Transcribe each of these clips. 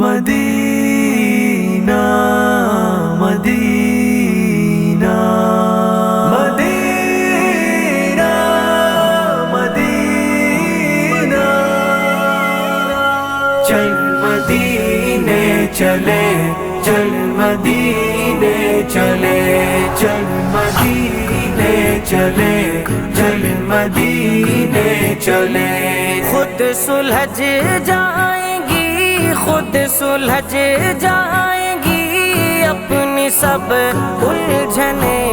مدینہ مدینہ مدینہ مدینہ چل مدینے چلے چل مدینے چلے چل مدینے چلے چل مدینے چلے خود سلجھ جائیں گی خود سلجھ جائیں گی اپنی سب الجھنیں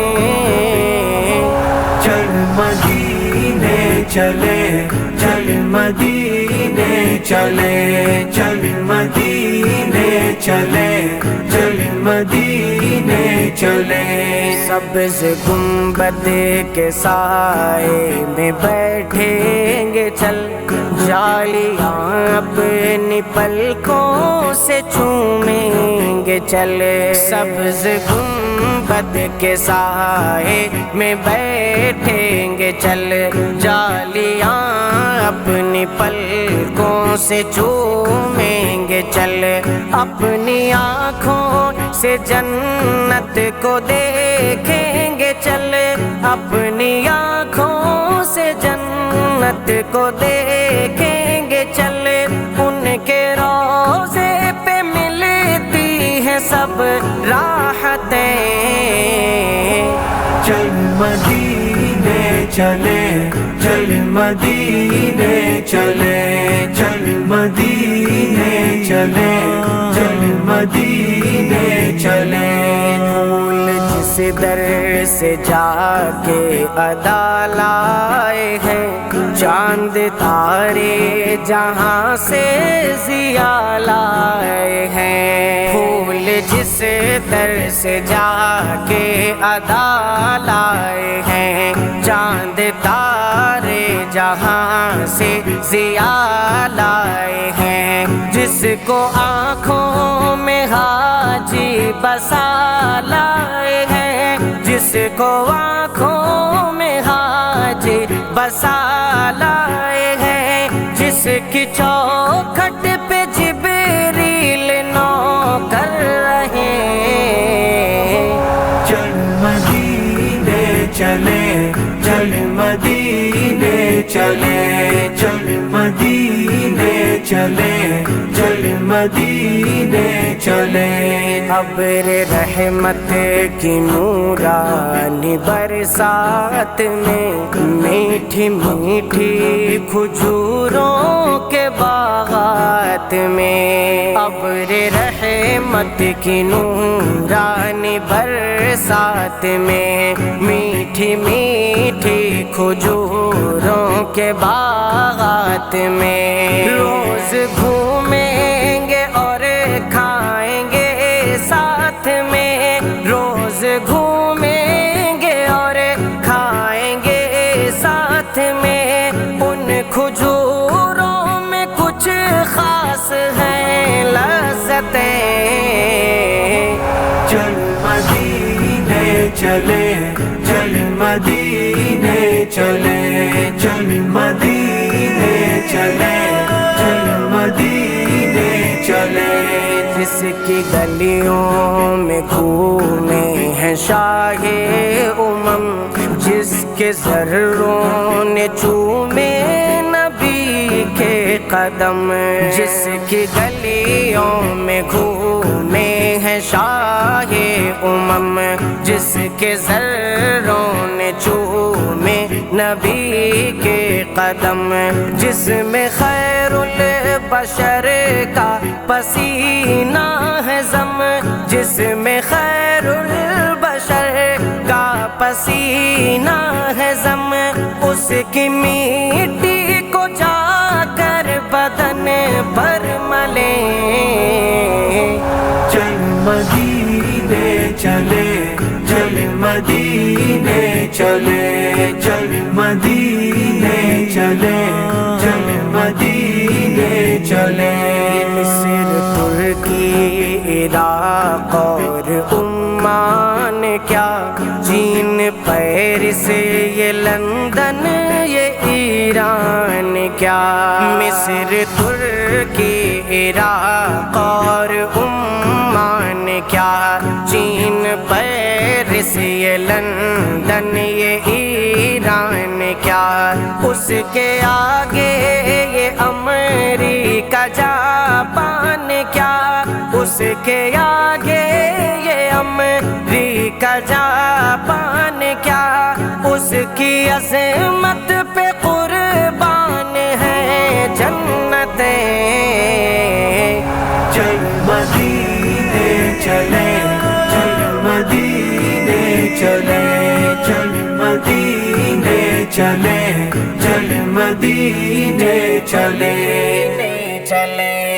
چل مدینے چلے چل مدینے چلے چل مدینے چلے چل مدینے چلے سبز گنبد کے سائے میں بیٹھیں گے چل جالیاں اپنی پلکوں سے چومیں گے چل سبز گنبد کے سائے میں بیٹھیں گے چل جالیاں اپنی پلکوں سے چومیں گے چل اپنی آنکھوں سے جنت کو دیکھیں گے چل اپنی آنکھوں سے جنت کو دیکھیں گے چل ان کے روضے پہ ملتی ہیں سب راحتیں چل مدینے چلے چل مدینے چلے چل مدینے چلے چل مدینے چلے پھول جس در سے جا کے ادا لائے ہیں چاند تارے جہاں سے ضیا لائے ہیں پھول جس در سے جا کے ادا لائے ہیں چاند تارے جہاں سے ضیا لائے ہیں جس کو آنکھوں میں حاجی بسا لائے ہیں جس کو آنکھوں میں حاجی بسا لائے ہیں جس کی چوکھٹ پہ جبریل نوکر رہے چل مدینے چلے چل مدینے چلے چل مدینے چلے چل مدینے چلے ابر رحمت کی نورانی برسات میں میٹھی میٹھی کھجوروں کے باغات میں ابر رحمت کی نورانی برسات میں میٹھی میٹھی کھجوروں کے باغات میں روز گھومیں گے اور کھائیں گے ساتھ میں روز گھومیں گے اور کھائیں گے ساتھ میں ان کھجوروں میں کچھ خاص ہیں لذتیں چل مدینے چلے چل مدینے چلے چل مدینے چلے چل مدینے چلے جس کی گلیوں میں گھومے ہیں شاہ امم جس کے ذروں نے چومے نبی کے قدم جس کی گلیوں میں گھومے ہیں شاہ امم جس کے ذروں نے چومے نبی کے قدم جس میں خیر البشر کا پسینہ ہے زم جس میں خیر البشر کا پسینہ ہے زم اس کی مٹی کو جا کر بدن پر ملیں چل مدینے چلے چل مدینے چلے چل مدینے چلے چل مدینے چلے مصر ترکی عراق اور عمان کیا چین پیرس یہ لندن یہ ایران کیا مصر ترکی عراق اور عمان کیا، چین پیرس یہ لندن یہ ایران کیا، اس کے آگے یہ امریکہ جاپان کیا، اس کے آگے یہ امریکہ جاپان کیا، اس کی عظمت پہ قربان ہے جنتیں۔ چل مدینے چلے، چل مدینے چلے، چل مدینے چلے، چل مدینے چلے، چلے